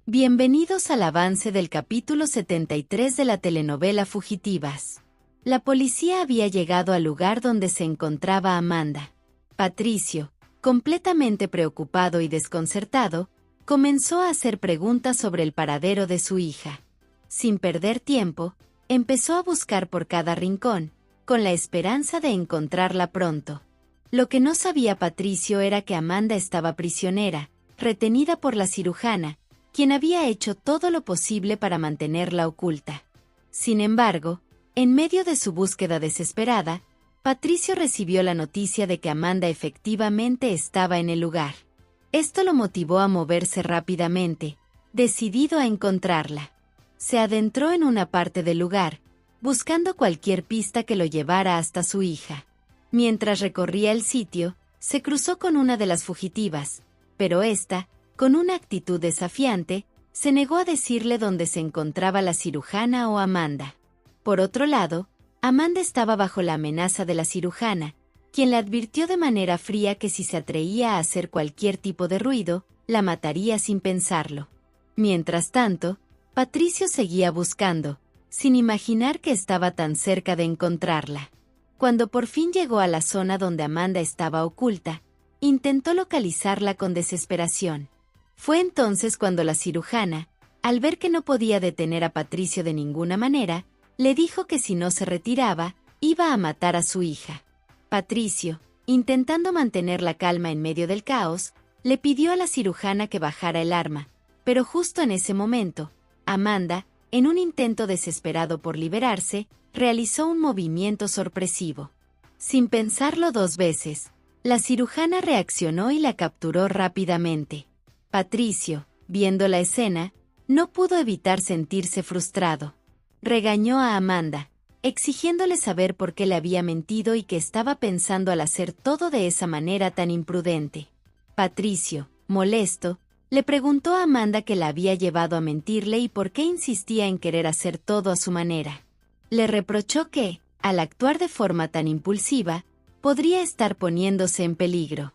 Bienvenidos al avance del capítulo 73 de la telenovela Fugitivas. La policía había llegado al lugar donde se encontraba Amanda. Patricio, completamente preocupado y desconcertado, comenzó a hacer preguntas sobre el paradero de su hija. Sin perder tiempo, empezó a buscar por cada rincón, con la esperanza de encontrarla pronto. Lo que no sabía Patricio era que Amanda estaba prisionera, retenida por la cirujana, quien había hecho todo lo posible para mantenerla oculta. Sin embargo, en medio de su búsqueda desesperada, Patricio recibió la noticia de que Amanda efectivamente estaba en el lugar. Esto lo motivó a moverse rápidamente, decidido a encontrarla. Se adentró en una parte del lugar, buscando cualquier pista que lo llevara hasta su hija. Mientras recorría el sitio, se cruzó con una de las fugitivas, pero ésta, con una actitud desafiante, se negó a decirle dónde se encontraba la cirujana o Amanda. Por otro lado, Amanda estaba bajo la amenaza de la cirujana, quien le advirtió de manera fría que si se atrevía a hacer cualquier tipo de ruido, la mataría sin pensarlo. Mientras tanto, Patricio seguía buscando, sin imaginar que estaba tan cerca de encontrarla. Cuando por fin llegó a la zona donde Amanda estaba oculta, intentó localizarla con desesperación. Fue entonces cuando la cirujana, al ver que no podía detener a Patricio de ninguna manera, le dijo que si no se retiraba, iba a matar a su hija. Patricio, intentando mantener la calma en medio del caos, le pidió a la cirujana que bajara el arma, pero justo en ese momento, Amanda, en un intento desesperado por liberarse, realizó un movimiento sorpresivo. Sin pensarlo dos veces, la cirujana reaccionó y la capturó rápidamente. Patricio, viendo la escena, no pudo evitar sentirse frustrado. Regañó a Amanda, exigiéndole saber por qué le había mentido y qué estaba pensando al hacer todo de esa manera tan imprudente. Patricio, molesto, le preguntó a Amanda qué la había llevado a mentirle y por qué insistía en querer hacer todo a su manera. Le reprochó que, al actuar de forma tan impulsiva, podría estar poniéndose en peligro.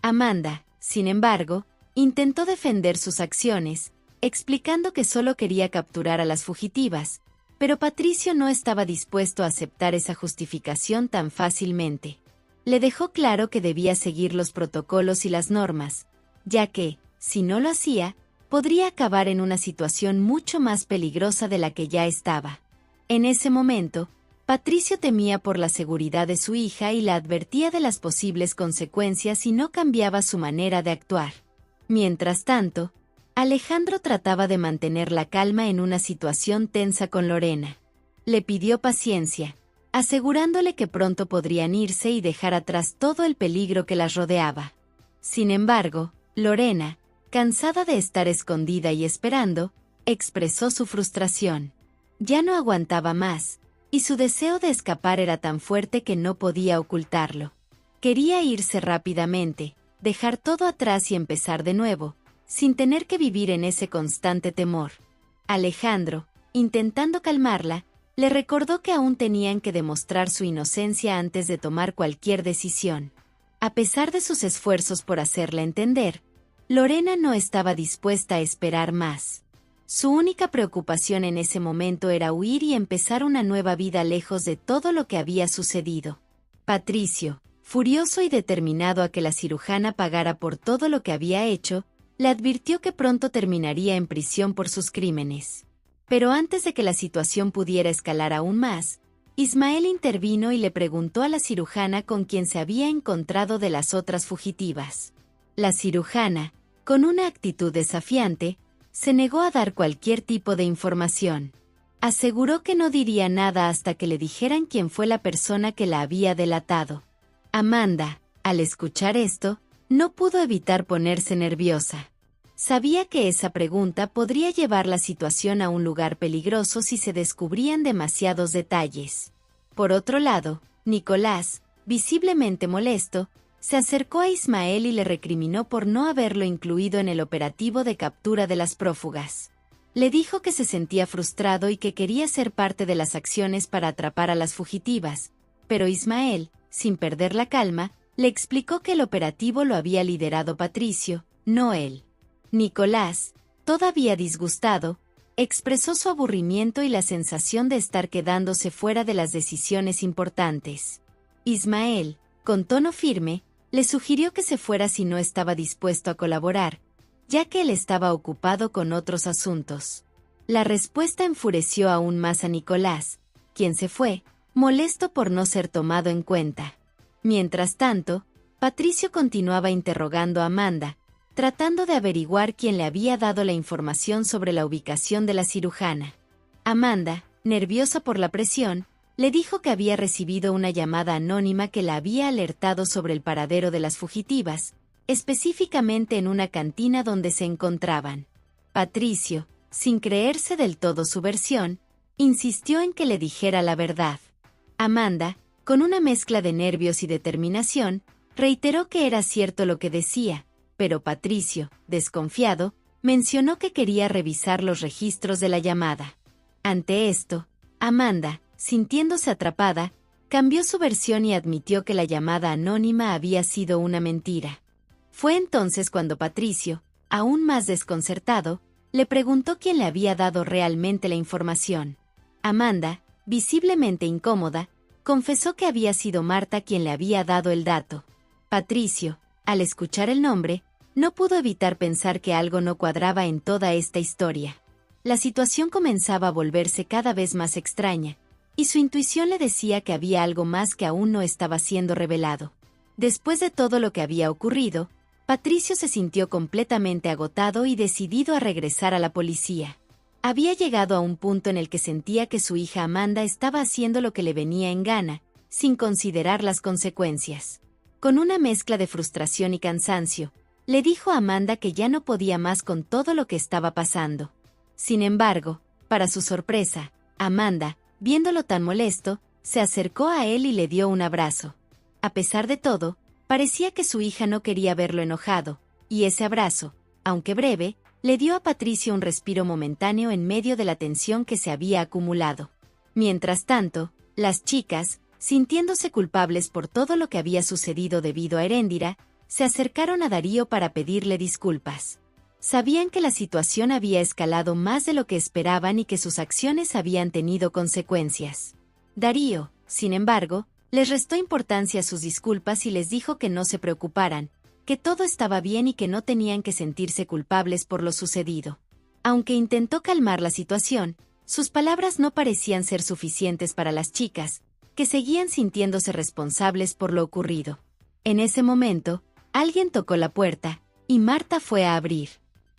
Amanda, sin embargo, intentó defender sus acciones, explicando que solo quería capturar a las fugitivas, pero Patricio no estaba dispuesto a aceptar esa justificación tan fácilmente. Le dejó claro que debía seguir los protocolos y las normas, ya que, si no lo hacía, podría acabar en una situación mucho más peligrosa de la que ya estaba. En ese momento, Patricio temía por la seguridad de su hija y la advertía de las posibles consecuencias si no cambiaba su manera de actuar. Mientras tanto, Alejandro trataba de mantener la calma en una situación tensa con Lorena. Le pidió paciencia, asegurándole que pronto podrían irse y dejar atrás todo el peligro que las rodeaba. Sin embargo, Lorena, cansada de estar escondida y esperando, expresó su frustración. Ya no aguantaba más, y su deseo de escapar era tan fuerte que no podía ocultarlo. Quería irse rápidamente, dejar todo atrás y empezar de nuevo, sin tener que vivir en ese constante temor. Alejandro, intentando calmarla, le recordó que aún tenían que demostrar su inocencia antes de tomar cualquier decisión. A pesar de sus esfuerzos por hacerla entender, Lorena no estaba dispuesta a esperar más. Su única preocupación en ese momento era huir y empezar una nueva vida lejos de todo lo que había sucedido. Patricio, furioso y determinado a que la cirujana pagara por todo lo que había hecho, le advirtió que pronto terminaría en prisión por sus crímenes. Pero antes de que la situación pudiera escalar aún más, Ismael intervino y le preguntó a la cirujana con quien se había encontrado de las otras fugitivas. La cirujana, con una actitud desafiante, se negó a dar cualquier tipo de información. Aseguró que no diría nada hasta que le dijeran quién fue la persona que la había delatado. Amanda, al escuchar esto, no pudo evitar ponerse nerviosa. Sabía que esa pregunta podría llevar la situación a un lugar peligroso si se descubrían demasiados detalles. Por otro lado, Nicolás, visiblemente molesto, se acercó a Ismael y le recriminó por no haberlo incluido en el operativo de captura de las prófugas. Le dijo que se sentía frustrado y que quería ser parte de las acciones para atrapar a las fugitivas, pero Ismael, sin perder la calma, le explicó que el operativo lo había liderado Patricio, no él. Nicolás, Todavía disgustado, expresó su aburrimiento y la sensación de estar quedándose fuera de las decisiones importantes. Ismael, con tono firme, le sugirió que se fuera si no estaba dispuesto a colaborar, ya que él estaba ocupado con otros asuntos. La respuesta enfureció aún más a Nicolás, quien se fue, molesto por no ser tomado en cuenta. Mientras tanto, Patricio continuaba interrogando a Amanda, tratando de averiguar quién le había dado la información sobre la ubicación de la cirujana. Amanda, nerviosa por la presión, le dijo que había recibido una llamada anónima que la había alertado sobre el paradero de las fugitivas, específicamente en una cantina donde se encontraban. Patricio, sin creerse del todo su versión, insistió en que le dijera la verdad. Amanda, con una mezcla de nervios y determinación, reiteró que era cierto lo que decía, pero Patricio, desconfiado, mencionó que quería revisar los registros de la llamada. Ante esto, Amanda, sintiéndose atrapada, cambió su versión y admitió que la llamada anónima había sido una mentira. Fue entonces cuando Patricio, aún más desconcertado, le preguntó quién le había dado realmente la información. Amanda, visiblemente incómoda, confesó que había sido Marta quien le había dado el dato. Patricio, al escuchar el nombre, no pudo evitar pensar que algo no cuadraba en toda esta historia. La situación comenzaba a volverse cada vez más extraña, y su intuición le decía que había algo más que aún no estaba siendo revelado. Después de todo lo que había ocurrido, Patricio se sintió completamente agotado y decidido a regresar a la policía. Había llegado a un punto en el que sentía que su hija Amanda estaba haciendo lo que le venía en gana, sin considerar las consecuencias. Con una mezcla de frustración y cansancio, le dijo a Amanda que ya no podía más con todo lo que estaba pasando. Sin embargo, para su sorpresa, Amanda, viéndolo tan molesto, se acercó a él y le dio un abrazo. A pesar de todo, parecía que su hija no quería verlo enojado, y ese abrazo, aunque breve, le dio a Patricio un respiro momentáneo en medio de la tensión que se había acumulado. Mientras tanto, las chicas, sintiéndose culpables por todo lo que había sucedido debido a Heréndira, se acercaron a Darío para pedirle disculpas. Sabían que la situación había escalado más de lo que esperaban y que sus acciones habían tenido consecuencias. Darío, sin embargo, les restó importancia a sus disculpas y les dijo que no se preocuparan, que todo estaba bien y que no tenían que sentirse culpables por lo sucedido. Aunque intentó calmar la situación, sus palabras no parecían ser suficientes para las chicas, que seguían sintiéndose responsables por lo ocurrido. En ese momento, alguien tocó la puerta, y Marta fue a abrir.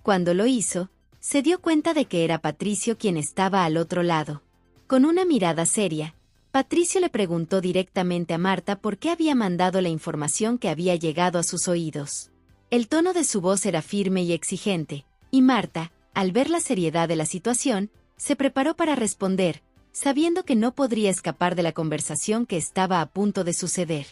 Cuando lo hizo, se dio cuenta de que era Patricio quien estaba al otro lado. Con una mirada seria, Patricio le preguntó directamente a Marta por qué había mandado la información que había llegado a sus oídos. El tono de su voz era firme y exigente, y Marta, al ver la seriedad de la situación, se preparó para responder, sabiendo que no podría escapar de la conversación que estaba a punto de suceder.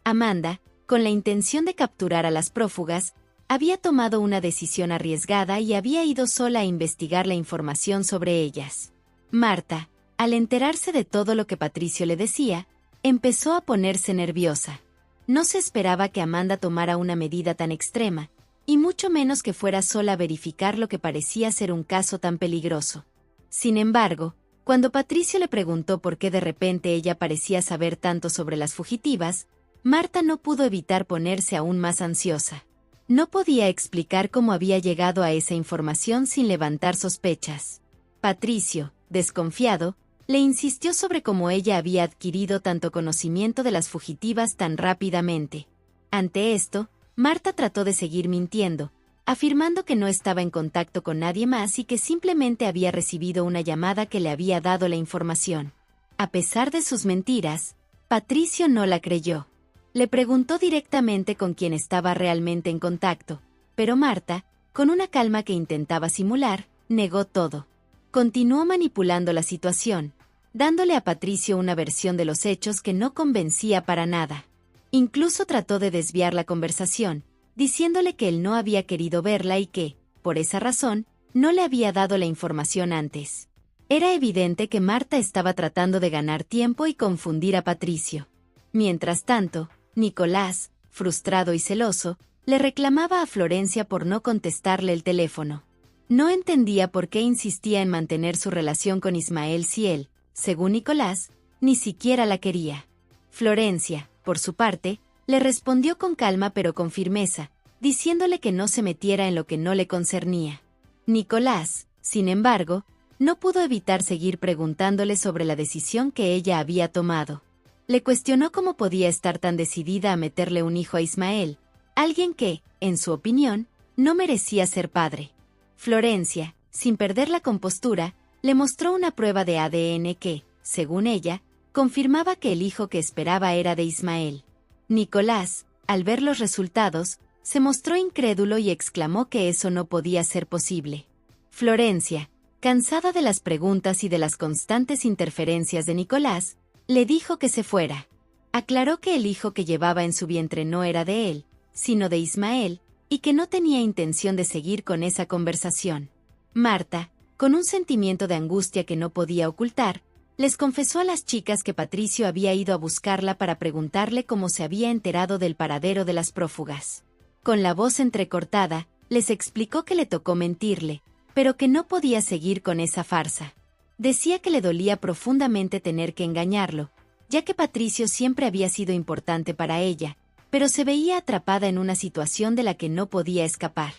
Amanda, con la intención de capturar a las prófugas, había tomado una decisión arriesgada y había ido sola a investigar la información sobre ellas. Marta, al enterarse de todo lo que Patricio le decía, empezó a ponerse nerviosa. No se esperaba que Amanda tomara una medida tan extrema, y mucho menos que fuera sola a verificar lo que parecía ser un caso tan peligroso. Sin embargo, cuando Patricio le preguntó por qué de repente ella parecía saber tanto sobre las fugitivas, Marta no pudo evitar ponerse aún más ansiosa. No podía explicar cómo había llegado a esa información sin levantar sospechas. Patricio, desconfiado, le insistió sobre cómo ella había adquirido tanto conocimiento de las fugitivas tan rápidamente. Ante esto, Marta trató de seguir mintiendo, afirmando que no estaba en contacto con nadie más y que simplemente había recibido una llamada que le había dado la información. A pesar de sus mentiras, Patricio no la creyó. Le preguntó directamente con quién estaba realmente en contacto, pero Marta, con una calma que intentaba simular, negó todo. Continuó manipulando la situación, dándole a Patricio una versión de los hechos que no convencía para nada. Incluso trató de desviar la conversación, diciéndole que él no había querido verla y que, por esa razón, no le había dado la información antes. Era evidente que Marta estaba tratando de ganar tiempo y confundir a Patricio. Mientras tanto, Nicolás, frustrado y celoso, le reclamaba a Florencia por no contestarle el teléfono. No entendía por qué insistía en mantener su relación con Ismael si él, según Nicolás, ni siquiera la quería. Florencia, por su parte, le respondió con calma pero con firmeza, diciéndole que no se metiera en lo que no le concernía. Nicolás, sin embargo, no pudo evitar seguir preguntándole sobre la decisión que ella había tomado. Le cuestionó cómo podía estar tan decidida a meterle un hijo a Ismael, alguien que, en su opinión, no merecía ser padre. Florencia, sin perder la compostura, le mostró una prueba de ADN que, según ella, confirmaba que el hijo que esperaba era de Ismael. Nicolás, al ver los resultados, se mostró incrédulo y exclamó que eso no podía ser posible. Florencia, cansada de las preguntas y de las constantes interferencias de Nicolás, le dijo que se fuera. Aclaró que el hijo que llevaba en su vientre no era de él, sino de Ismael, y que no tenía intención de seguir con esa conversación. Marta, con un sentimiento de angustia que no podía ocultar, les confesó a las chicas que Patricio había ido a buscarla para preguntarle cómo se había enterado del paradero de las prófugas. Con la voz entrecortada, les explicó que le tocó mentirle, pero que no podía seguir con esa farsa. Decía que le dolía profundamente tener que engañarlo, ya que Patricio siempre había sido importante para ella, pero se veía atrapada en una situación de la que no podía escapar.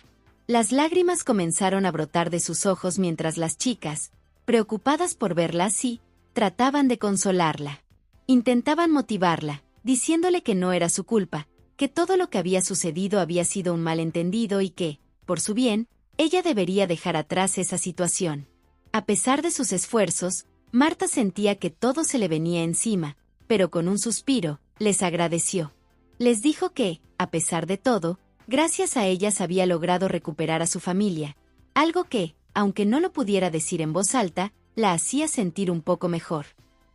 Las lágrimas comenzaron a brotar de sus ojos mientras las chicas, preocupadas por verla así, trataban de consolarla. Intentaban motivarla, diciéndole que no era su culpa, que todo lo que había sucedido había sido un malentendido y que, por su bien, ella debería dejar atrás esa situación. A pesar de sus esfuerzos, Marta sentía que todo se le venía encima, pero con un suspiro, les agradeció. Les dijo que, a pesar de todo, gracias a ellas había logrado recuperar a su familia, algo que, aunque no lo pudiera decir en voz alta, la hacía sentir un poco mejor.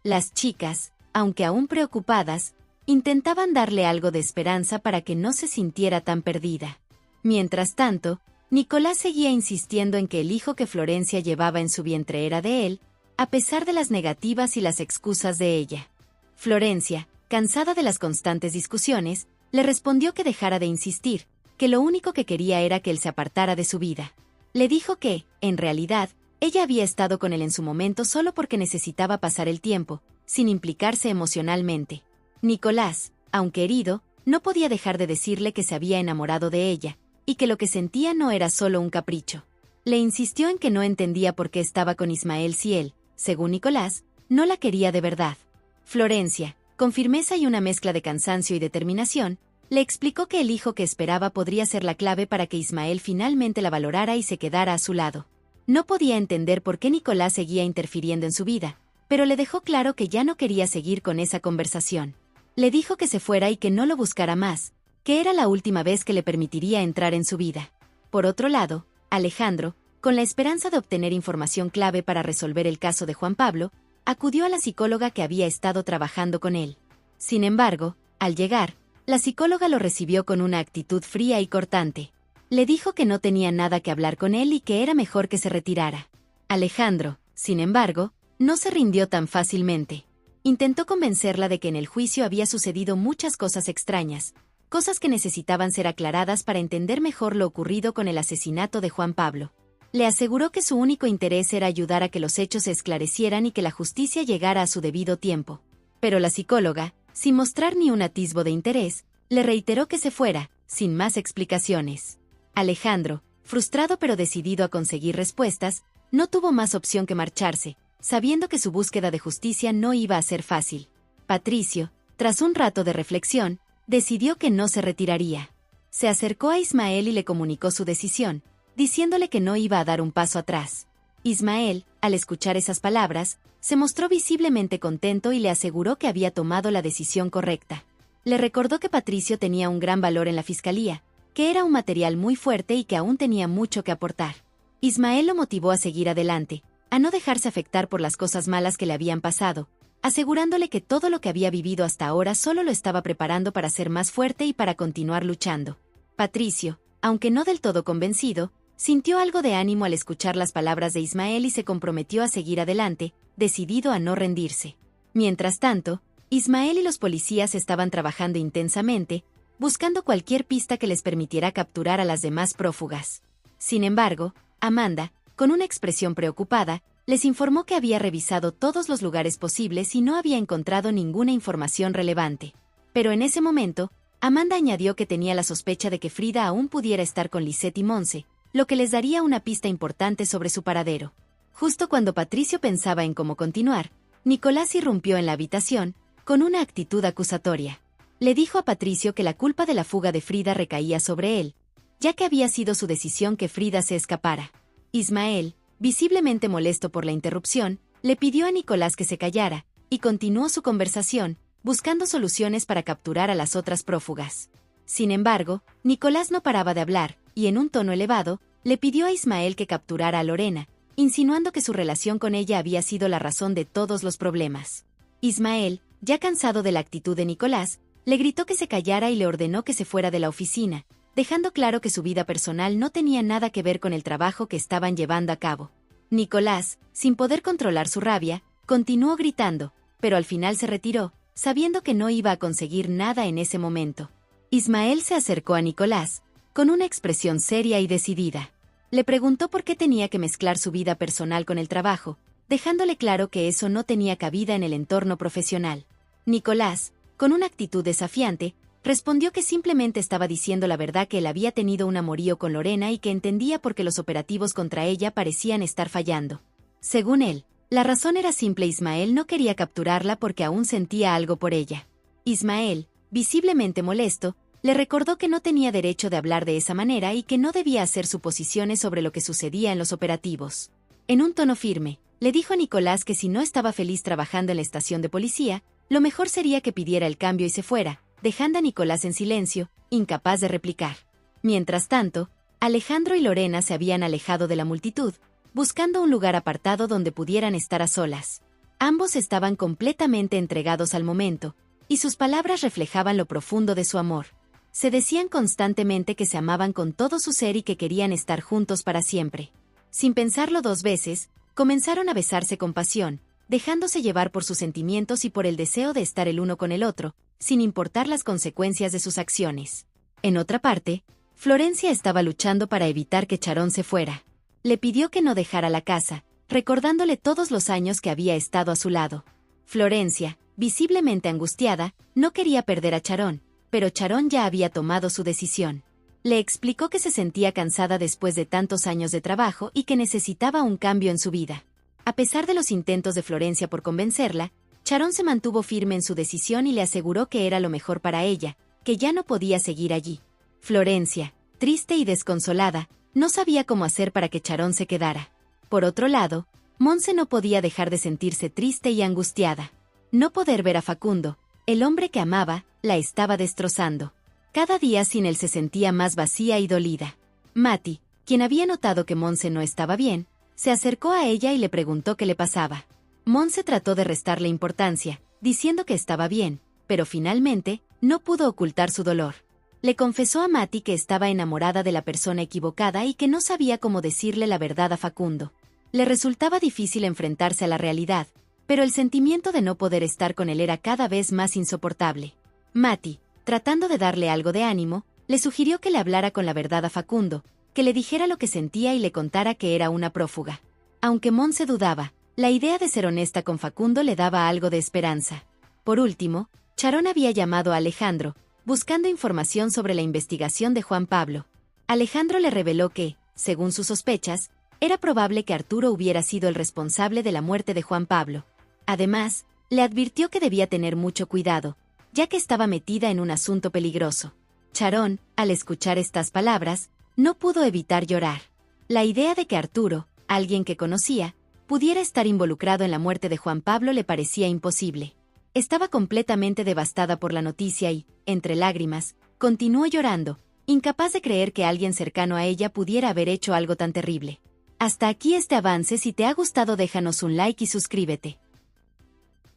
Las chicas, aunque aún preocupadas, intentaban darle algo de esperanza para que no se sintiera tan perdida. Mientras tanto, Nicolás seguía insistiendo en que el hijo que Florencia llevaba en su vientre era de él, a pesar de las negativas y las excusas de ella. Florencia, cansada de las constantes discusiones, le respondió que dejara de insistir, que lo único que quería era que él se apartara de su vida. Le dijo que, en realidad, ella había estado con él en su momento solo porque necesitaba pasar el tiempo, sin implicarse emocionalmente. Nicolás, aunque herido, no podía dejar de decirle que se había enamorado de ella, y que lo que sentía no era solo un capricho. Le insistió en que no entendía por qué estaba con Ismael si él, según Nicolás, no la quería de verdad. Florencia, con firmeza y una mezcla de cansancio y determinación, le explicó que el hijo que esperaba podría ser la clave para que Ismael finalmente la valorara y se quedara a su lado. No podía entender por qué Nicolás seguía interfiriendo en su vida, pero le dejó claro que ya no quería seguir con esa conversación. Le dijo que se fuera y que no lo buscara más, que era la última vez que le permitiría entrar en su vida. Por otro lado, Alejandro, con la esperanza de obtener información clave para resolver el caso de Juan Pablo, acudió a la psicóloga que había estado trabajando con él. Sin embargo, al llegar, la psicóloga lo recibió con una actitud fría y cortante. Le dijo que no tenía nada que hablar con él y que era mejor que se retirara. Alejandro, sin embargo, no se rindió tan fácilmente. Intentó convencerla de que en el juicio había sucedido muchas cosas extrañas, cosas que necesitaban ser aclaradas para entender mejor lo ocurrido con el asesinato de Juan Pablo. Le aseguró que su único interés era ayudar a que los hechos se esclarecieran y que la justicia llegara a su debido tiempo. Pero la psicóloga, sin mostrar ni un atisbo de interés, le reiteró que se fuera, sin más explicaciones. Alejandro, frustrado pero decidido a conseguir respuestas, no tuvo más opción que marcharse, sabiendo que su búsqueda de justicia no iba a ser fácil. Patricio, tras un rato de reflexión, decidió que no se retiraría. Se acercó a Ismael y le comunicó su decisión, diciéndole que no iba a dar un paso atrás. Ismael, al escuchar esas palabras, se mostró visiblemente contento y le aseguró que había tomado la decisión correcta. Le recordó que Patricio tenía un gran valor en la fiscalía, que era un material muy fuerte y que aún tenía mucho que aportar. Ismael lo motivó a seguir adelante, a no dejarse afectar por las cosas malas que le habían pasado, asegurándole que todo lo que había vivido hasta ahora solo lo estaba preparando para ser más fuerte y para continuar luchando. Patricio, aunque no del todo convencido, sintió algo de ánimo al escuchar las palabras de Ismael y se comprometió a seguir adelante, decidido a no rendirse. Mientras tanto, Ismael y los policías estaban trabajando intensamente, buscando cualquier pista que les permitiera capturar a las demás prófugas. Sin embargo, Amanda, con una expresión preocupada, les informó que había revisado todos los lugares posibles y no había encontrado ninguna información relevante. Pero en ese momento, Amanda añadió que tenía la sospecha de que Frida aún pudiera estar con Lisette y Monse, lo que les daría una pista importante sobre su paradero. Justo cuando Patricio pensaba en cómo continuar, Nicolás irrumpió en la habitación, con una actitud acusatoria. Le dijo a Patricio que la culpa de la fuga de Frida recaía sobre él, ya que había sido su decisión que Frida se escapara. Ismael, visiblemente molesto por la interrupción, le pidió a Nicolás que se callara, y continuó su conversación, buscando soluciones para capturar a las otras prófugas. Sin embargo, Nicolás no paraba de hablar, y en un tono elevado, le pidió a Ismael que capturara a Lorena, insinuando que su relación con ella había sido la razón de todos los problemas. Ismael, ya cansado de la actitud de Nicolás, le gritó que se callara y le ordenó que se fuera de la oficina, dejando claro que su vida personal no tenía nada que ver con el trabajo que estaban llevando a cabo. Nicolás, sin poder controlar su rabia, continuó gritando, pero al final se retiró, sabiendo que no iba a conseguir nada en ese momento. Ismael se acercó a Nicolás, con una expresión seria y decidida. Le preguntó por qué tenía que mezclar su vida personal con el trabajo, dejándole claro que eso no tenía cabida en el entorno profesional. Nicolás, con una actitud desafiante, respondió que simplemente estaba diciendo la verdad, que él había tenido un amorío con Lorena y que entendía por qué los operativos contra ella parecían estar fallando. Según él, la razón era simple: Ismael no quería capturarla porque aún sentía algo por ella. Ismael, visiblemente molesto, le recordó que no tenía derecho de hablar de esa manera y que no debía hacer suposiciones sobre lo que sucedía en los operativos. En un tono firme, le dijo a Nicolás que si no estaba feliz trabajando en la estación de policía, lo mejor sería que pidiera el cambio y se fuera, dejando a Nicolás en silencio, incapaz de replicar. Mientras tanto, Alejandro y Lorena se habían alejado de la multitud, buscando un lugar apartado donde pudieran estar a solas. Ambos estaban completamente entregados al momento, y sus palabras reflejaban lo profundo de su amor. Se decían constantemente que se amaban con todo su ser y que querían estar juntos para siempre. Sin pensarlo dos veces, comenzaron a besarse con pasión, dejándose llevar por sus sentimientos y por el deseo de estar el uno con el otro, sin importar las consecuencias de sus acciones. En otra parte, Florencia estaba luchando para evitar que Charón se fuera. Le pidió que no dejara la casa, recordándole todos los años que había estado a su lado. Florencia, visiblemente angustiada, no quería perder a Charón, pero Charón ya había tomado su decisión. Le explicó que se sentía cansada después de tantos años de trabajo y que necesitaba un cambio en su vida. A pesar de los intentos de Florencia por convencerla, Charón se mantuvo firme en su decisión y le aseguró que era lo mejor para ella, que ya no podía seguir allí. Florencia, triste y desconsolada, no sabía cómo hacer para que Charón se quedara. Por otro lado, Monse no podía dejar de sentirse triste y angustiada. No poder ver a Facundo, el hombre que amaba, la estaba destrozando. Cada día sin él se sentía más vacía y dolida. Mati, quien había notado que Monse no estaba bien, se acercó a ella y le preguntó qué le pasaba. Monse trató de restarle importancia, diciendo que estaba bien, pero finalmente, no pudo ocultar su dolor. Le confesó a Mati que estaba enamorada de la persona equivocada y que no sabía cómo decirle la verdad a Facundo. Le resultaba difícil enfrentarse a la realidad, pero el sentimiento de no poder estar con él era cada vez más insoportable. Mati, tratando de darle algo de ánimo, le sugirió que le hablara con la verdad a Facundo, que le dijera lo que sentía y le contara que era una prófuga. Aunque Monse dudaba, la idea de ser honesta con Facundo le daba algo de esperanza. Por último, Charón había llamado a Alejandro, buscando información sobre la investigación de Juan Pablo. Alejandro le reveló que, según sus sospechas, era probable que Arturo hubiera sido el responsable de la muerte de Juan Pablo. Además, le advirtió que debía tener mucho cuidado, ya que estaba metida en un asunto peligroso. Charón, al escuchar estas palabras, no pudo evitar llorar. La idea de que Arturo, alguien que conocía, pudiera estar involucrado en la muerte de Juan Pablo le parecía imposible. Estaba completamente devastada por la noticia y, entre lágrimas, continuó llorando, incapaz de creer que alguien cercano a ella pudiera haber hecho algo tan terrible. Hasta aquí este avance. Si te ha gustado, déjanos un like y suscríbete.